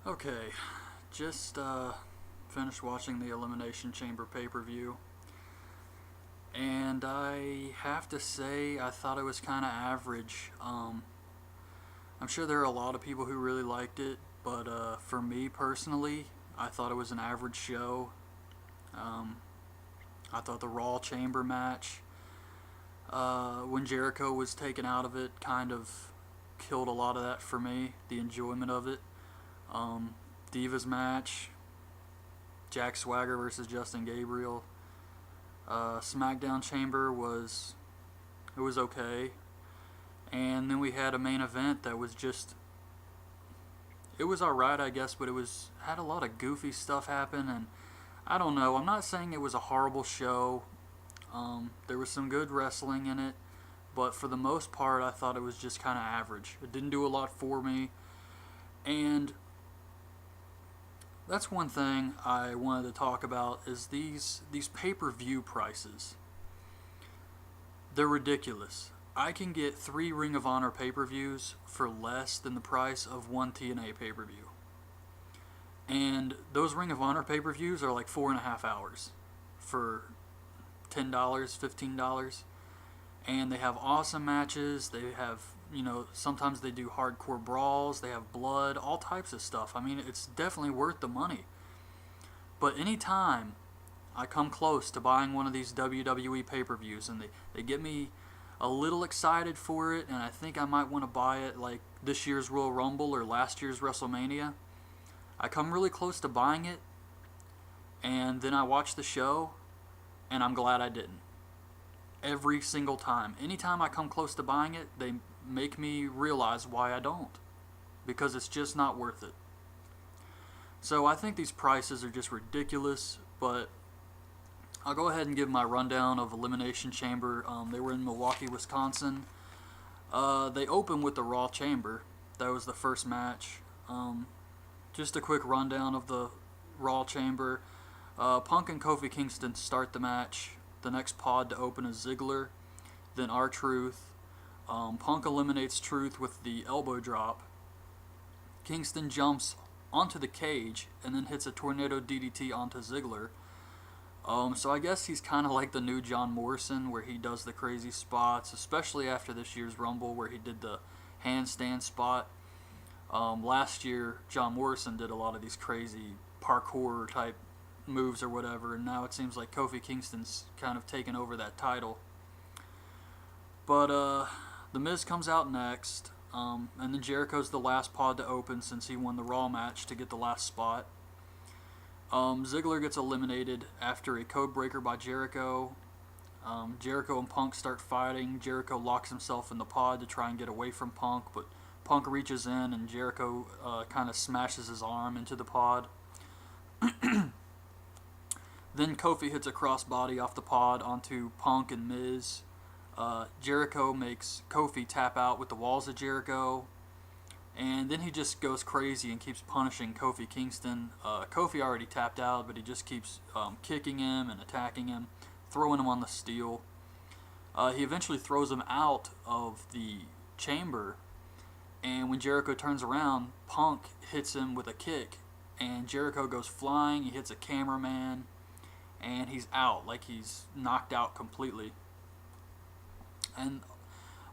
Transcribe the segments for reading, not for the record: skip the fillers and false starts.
Okay, just finished watching the Elimination Chamber pay-per-view, and I have to say I thought it was kind of average. I'm sure there are a lot of people who really liked it, but for me personally, I thought it was an average show. Um, I thought the Raw Chamber match, when Jericho was taken out of it, kind of killed a lot of that for me, the enjoyment of it. Um, Divas match, Jack Swagger versus Justin Gabriel. SmackDown Chamber was okay, and then we had a main event that was just it was alright, I guess, but it was had a lot of goofy stuff happen, and I don't know. I'm not saying it was a horrible show. There was some good wrestling in it, but for the most part, I thought it was just kind of average. It didn't do a lot for me, and that's one thing I wanted to talk about is these pay-per-view prices. They're ridiculous. I can get 3 Ring of Honor pay-per-views for less than the price of one TNA pay-per-view. And those Ring of Honor pay-per-views are like 4.5 hours for $10, $15. And they have awesome matches. They have, sometimes they do hardcore brawls. They have blood, all types of stuff. I mean, it's definitely worth the money. But anytime I come close to buying one of these WWE pay-per-views and they get me a little excited for it, and I think I might want to buy it like this year's Royal Rumble or last year's WrestleMania, I come really close to buying it, and then I watch the show, and I'm glad I didn't. Every single time. Anytime I come close to buying it, they make me realize why I don't. Because it's just not worth it. So I think these prices are just ridiculous, but I'll go ahead and give my rundown of Elimination Chamber. They were in Milwaukee, Wisconsin. They opened with the Raw Chamber. That was the first match. Just a quick rundown of the Raw Chamber. Punk and Kofi Kingston start the match. The next pod to open is Ziggler, then R-Truth. Punk eliminates Truth with the elbow drop. Kingston jumps onto the cage and then hits a tornado DDT onto Ziggler. So I guess he's kind of like the new John Morrison, where he does the crazy spots, especially after this year's Rumble where he did the handstand spot. Last year, John Morrison did a lot of these crazy parkour type moves or whatever, and now it seems like Kofi Kingston's kind of taken over that title. But The Miz comes out next, and then Jericho's the last pod to open since he won the Raw match to get the last spot. Ziggler gets eliminated after a code breaker by Jericho. Jericho and Punk start fighting. Jericho locks himself in the pod to try and get away from Punk, but Punk reaches in and Jericho kind of smashes his arm into the pod. Then Kofi hits a crossbody off the pod onto Punk and Miz. Jericho makes Kofi tap out with the walls of Jericho. And then he just goes crazy and keeps punishing Kofi Kingston. Kofi already tapped out, but he just keeps kicking him and attacking him, throwing him on the steel. He eventually throws him out of the chamber. And when Jericho turns around, Punk hits him with a kick. And Jericho goes flying, he hits a cameraman, and he's out, like he's knocked out completely. And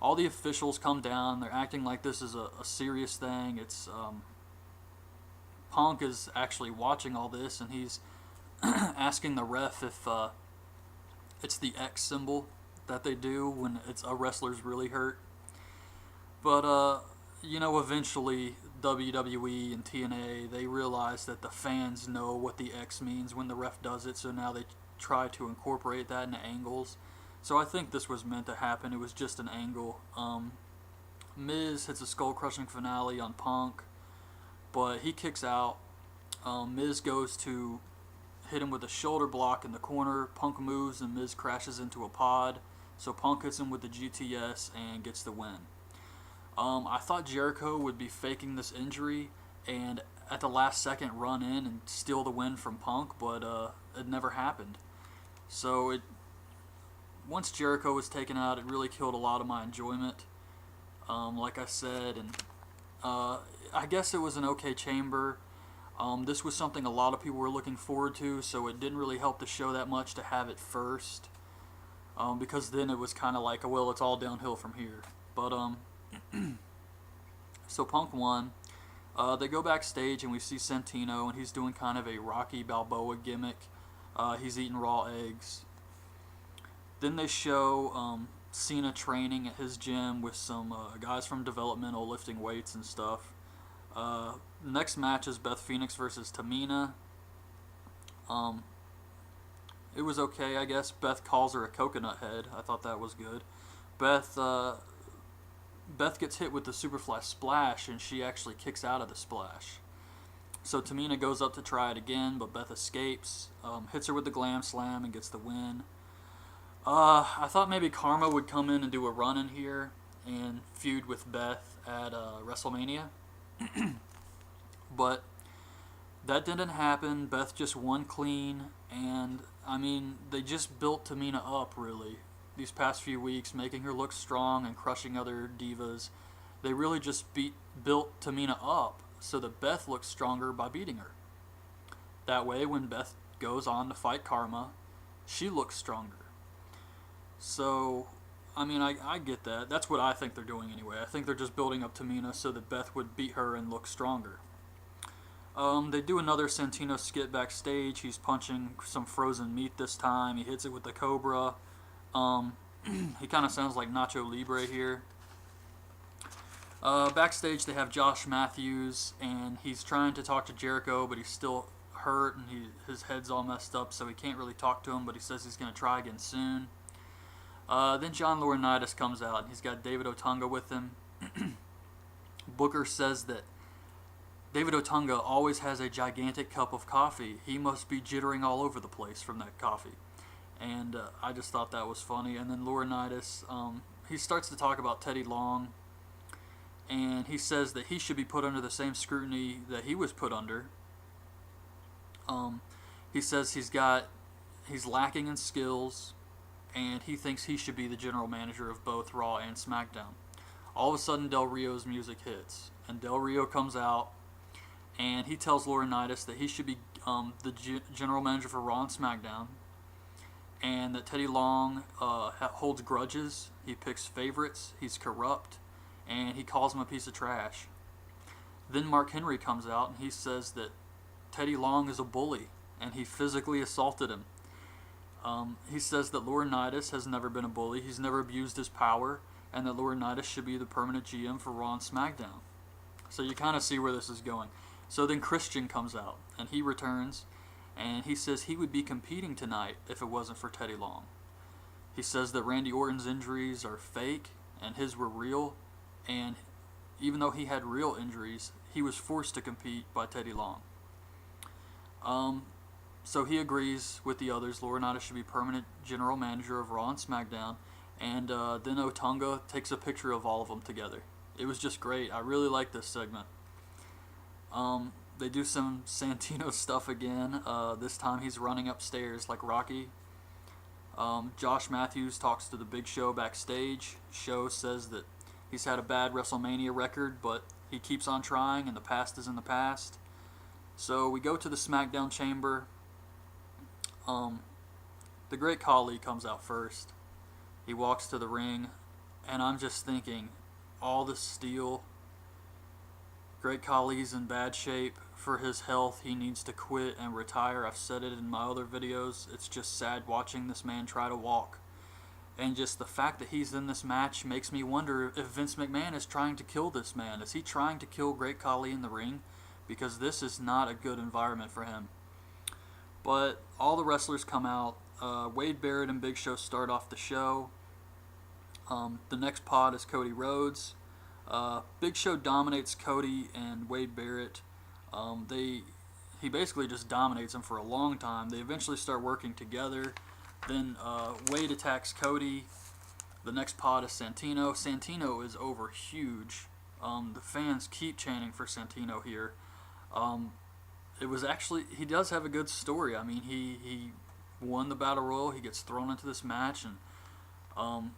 all the officials come down, they're acting like this is a serious thing. It's Punk is actually watching all this, and he's asking the ref if it's the X symbol that they do when a wrestler's really hurt. But eventually WWE and TNA, they realize that the fans know what the X means when the ref does it, so now they try to incorporate that into angles. So I think this was meant to happen. It was just an angle. Miz hits a skull-crushing finale on Punk, but he kicks out. Miz goes to hit him with a shoulder block in the corner. Punk moves and Miz crashes into a pod. So Punk hits him with the GTS and gets the win. I thought Jericho would be faking this injury and at the last second run in and steal the win from Punk, but it never happened. So once Jericho was taken out, it really killed a lot of my enjoyment. Like I said, and I guess it was an okay chamber. This was something a lot of people were looking forward to, so it didn't really help the show that much to have it first, because then it was kind of like, well, it's all downhill from here. But so Punk won. They go backstage and we see Santino, and he's doing kind of a Rocky Balboa gimmick. He's eating raw eggs. Then they show Cena training at his gym with some guys from developmental lifting weights and stuff. Next match is Beth Phoenix versus Tamina. It was okay, I guess. Beth calls her a coconut head. I thought that was good. Beth gets hit with the Superfly Splash, and she actually kicks out of the splash. So Tamina goes up to try it again, but Beth escapes, hits her with the Glam Slam, and gets the win. I thought maybe Karma would come in and do a run in here and feud with Beth at WrestleMania. But that didn't happen. Beth just won clean, and I mean, they just built Tamina up, really, these past few weeks, making her look strong and crushing other divas. They really just built Tamina up so that Beth looks stronger by beating her. That way, when Beth goes on to fight Karma, she looks stronger. So, I mean, I get that. That's what I think they're doing anyway. I think they're just building up Tamina so that Beth would beat her and look stronger. They do another Santino skit backstage. He's punching some frozen meat this time. He hits it with the Cobra. He kind of sounds like Nacho Libre here. Backstage, they have Josh Matthews, and he's trying to talk to Jericho, but he's still hurt, and his head's all messed up, so he can't really talk to him, but he says he's going to try again soon. Then John Laurinaitis comes out, and he's got David Otunga with him. Booker says that David Otunga always has a gigantic cup of coffee. He must be jittering all over the place from that coffee. And I just thought that was funny. And then Laurinaitis, he starts to talk about Teddy Long, and he says that he should be put under the same scrutiny that he was put under. He says he's lacking in skills, and he thinks he should be the general manager of both Raw and SmackDown. All of a sudden, Del Rio's music hits, and Del Rio comes out, and he tells Laurinaitis that he should be the general manager for Raw and SmackDown, and that Teddy Long holds grudges, he picks favorites, he's corrupt, and he calls him a piece of trash. Then Mark Henry comes out, and he says that Teddy Long is a bully, and he physically assaulted him. He says that Laurinaitis has never been a bully, he's never abused his power, and that Laurinaitis should be the permanent GM for Raw and SmackDown. So you kind of see where this is going. So then Christian comes out, and he returns, and he says he would be competing tonight if it wasn't for Teddy Long. He says that Randy Orton's injuries are fake, and his were real, and even though he had real injuries, he was forced to compete by Teddy Long. So he agrees with the others. Laurinaitis should be permanent general manager of Raw and SmackDown, and then Otunga takes a picture of all of them together. It was just great. I really like this segment. They do some Santino stuff again. This time he's running upstairs like Rocky. Josh Matthews talks to the Big Show backstage. Show says that he's had a bad WrestleMania record, but he keeps on trying, and the past is in the past. So we go to the SmackDown chamber. The Great Khali comes out first. He walks to the ring, and I'm just thinking, all this steel. Great Khali's in bad shape. For his health, he needs to quit and retire. I've said it in my other videos. It's just sad watching this man try to walk. And just the fact that he's in this match makes me wonder if Vince McMahon is trying to kill this man. Is he trying to kill Great Khali in the ring? Because this is not a good environment for him. But all the wrestlers come out. Wade Barrett and Big Show start off the show. The next pod is Cody Rhodes. Big Show dominates Cody and Wade Barrett. He basically just dominates him for a long time. They eventually start working together. Then Wade attacks Cody. The next pod is Santino. Santino is over huge. The fans keep chanting for Santino here. It was actually, he does have a good story. I mean, he won the Battle Royal. He gets thrown into this match, and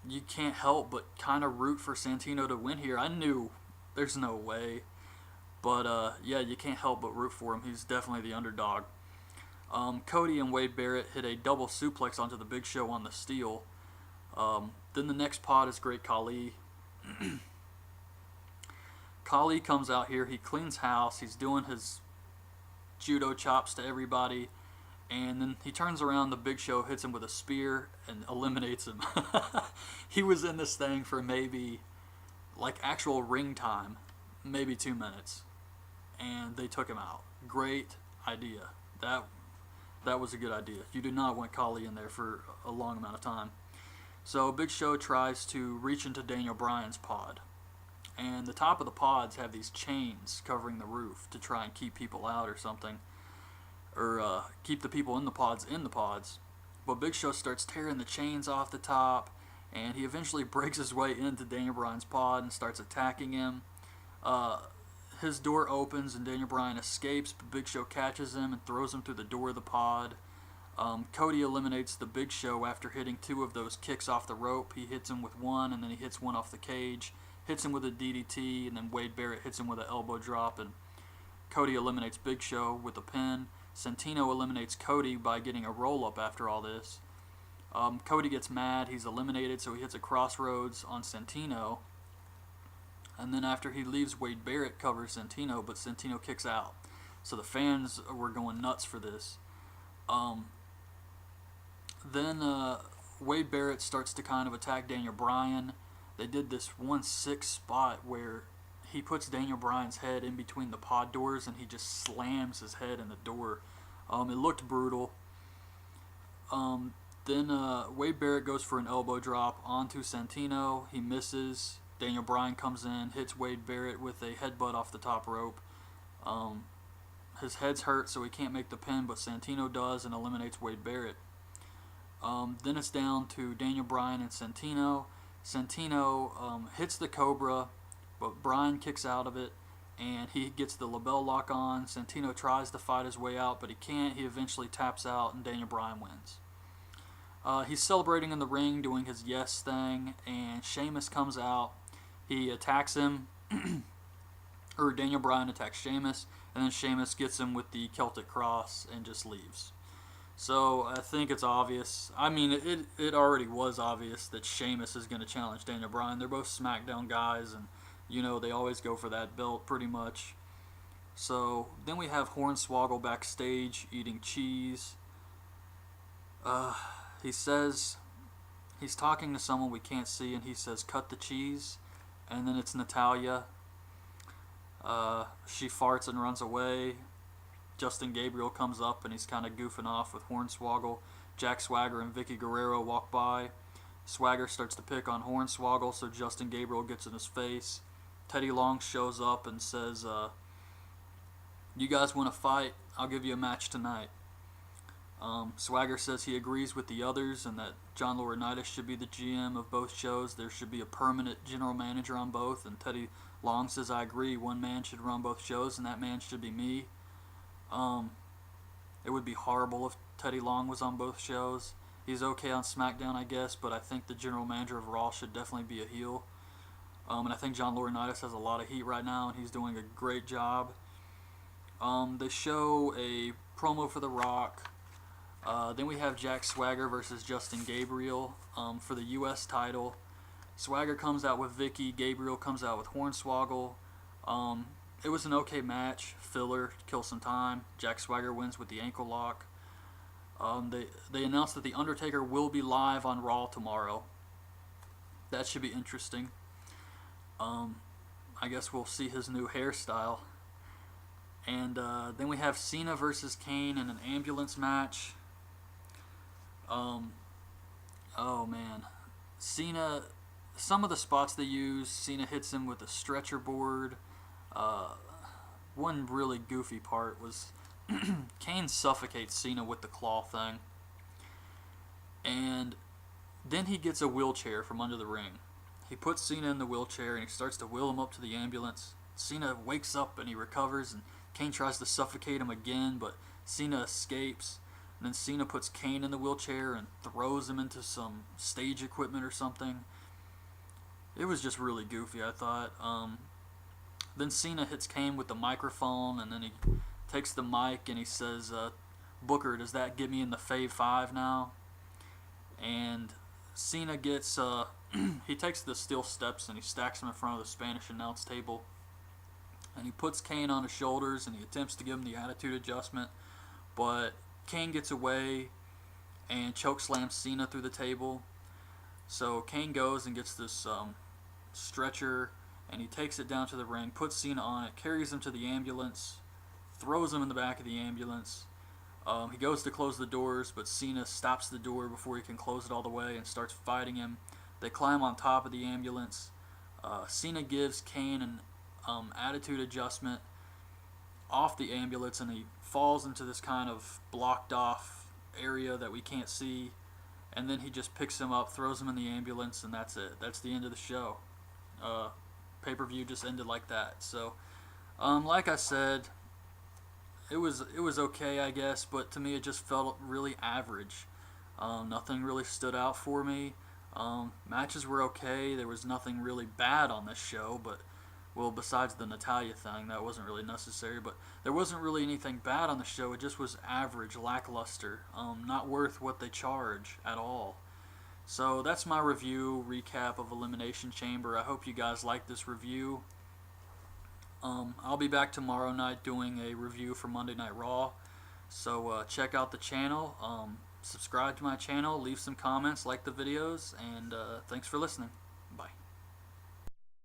you can't help but kind of root for Santino to win here. I knew there's no way. But yeah, you can't help but root for him. He's definitely the underdog. Cody and Wade Barrett hit a double suplex onto the Big Show on the steel. Then the next pod is Great Khali. Khali comes out here. He cleans house. He's doing his judo chops to everybody. And then he turns around. The Big Show hits him with a spear and eliminates him. He was in this thing for maybe, like, actual ring time, maybe 2 minutes. And they took him out. Great idea. That was a good idea. You do not want Khali in there for a long amount of time. So Big Show tries to reach into Daniel Bryan's pod. And the top of the pods have these chains covering the roof to try and keep people out or something. Or keep the people in the pods in the pods. But Big Show starts tearing the chains off the top. And he eventually breaks his way into Daniel Bryan's pod and starts attacking him. His door opens and Daniel Bryan escapes, but Big Show catches him and throws him through the door of the pod. Cody eliminates the Big Show after hitting 2 of those kicks off the rope. He hits him with one, and then he hits one off the cage, hits him with a DDT, and then Wade Barrett hits him with an elbow drop, and Cody eliminates Big Show with a pin. Santino eliminates Cody by getting a roll-up after all this. Cody gets mad. He's eliminated, so he hits a crossroads on Santino. And then after he leaves, Wade Barrett covers Santino, but Santino kicks out. So the fans were going nuts for this. Then Wade Barrett starts to kind of attack Daniel Bryan. They did this 1-6 spot where he puts Daniel Bryan's head in between the pod doors and he just slams his head in the door. It looked brutal. Then Wade Barrett goes for an elbow drop onto Santino. He misses. Daniel Bryan comes in, hits Wade Barrett with a headbutt off the top rope. His head's hurt, so he can't make the pin, but Santino does and eliminates Wade Barrett. Then it's down to Daniel Bryan and Santino. Santino hits the Cobra, but Bryan kicks out of it, and he gets the label lock on. Santino tries to fight his way out, but he can't. He eventually taps out, and Daniel Bryan wins. He's celebrating in the ring, doing his yes thing, and Sheamus comes out. He attacks him, or Daniel Bryan attacks Sheamus, and then Sheamus gets him with the Celtic Cross and just leaves. So I think it's obvious. I mean, it already was obvious that Sheamus is going to challenge Daniel Bryan. They're both SmackDown guys, and, you know, they always go for that belt pretty much. So then we have Hornswoggle backstage eating cheese. He says, he's talking to someone we can't see, and he says, "Cut the cheese." And then it's Natalya. She farts and runs away. Justin Gabriel comes up and he's kind of goofing off with Hornswoggle. Jack Swagger and Vicky Guerrero walk by. Swagger starts to pick on Hornswoggle, so Justin Gabriel gets in his face. Teddy Long shows up and says, "You guys want to fight? I'll give you a match tonight." Swagger says he agrees with the others and that John Laurinaitis should be the GM of both shows. There should be a permanent general manager on both, and Teddy Long says, "I agree. One man should run both shows, and that man should be me." It would be horrible if Teddy Long was on both shows. He's okay on SmackDown, I guess, but I think the general manager of Raw should definitely be a heel. And I think John Laurinaitis has a lot of heat right now, and he's doing a great job. They show a promo for The Rock. Then we have Jack Swagger versus Justin Gabriel for the U.S. title. Swagger comes out with Vicky. Gabriel comes out with Hornswoggle. It was an okay match. Filler, kill some time. Jack Swagger wins with the ankle lock. They announced that The Undertaker will be live on Raw tomorrow. That should be interesting. I guess we'll see his new hairstyle. And then we have Cena versus Kane in an ambulance match. Oh man. Cena, some of the spots they use, Cena hits him with a stretcher board. One really goofy part was Kane suffocates Cena with the claw thing. And then he gets a wheelchair from under the ring. He puts Cena in the wheelchair and he starts to wheel him up to the ambulance. Cena wakes up and he recovers, and Kane tries to suffocate him again, but Cena escapes. And then Cena puts Kane in the wheelchair and throws him into some stage equipment or something. It was just really goofy, I thought. Then Cena hits Kane with the microphone, and then he takes the mic and he says, Booker, does that get me in the Fave 5 now? And Cena gets, he takes the steel steps and he stacks them in front of the Spanish announce table. And he puts Kane on his shoulders and he attempts to give him the attitude adjustment. But Kane gets away and chokeslams Cena through the table. So Kane goes and gets this stretcher and he takes it down to the ring, puts Cena on it, carries him to the ambulance, throws him in the back of the ambulance. He goes to close the doors, but Cena stops the door before he can close it all the way and starts fighting him. They climb on top of the ambulance. Cena gives Kane an attitude adjustment off the ambulance, and he falls into this kind of blocked off area that we can't see. And then he just picks him up, throws him in the ambulance, and that's it. That's the end of the show. Pay-per-view just ended like that. So, like I said, it was okay, I guess, but to me it just felt really average. Nothing really stood out for me. Matches were okay. There was nothing really bad on this show, but well, besides the Natalia thing, that wasn't really necessary. But there wasn't really anything bad on the show. It just was average, lackluster, not worth what they charge at all. So that's my review recap of Elimination Chamber. I hope you guys like this review. I'll be back tomorrow night doing a review for Monday Night Raw. So check out the channel, subscribe to my channel, leave some comments, like the videos, and thanks for listening.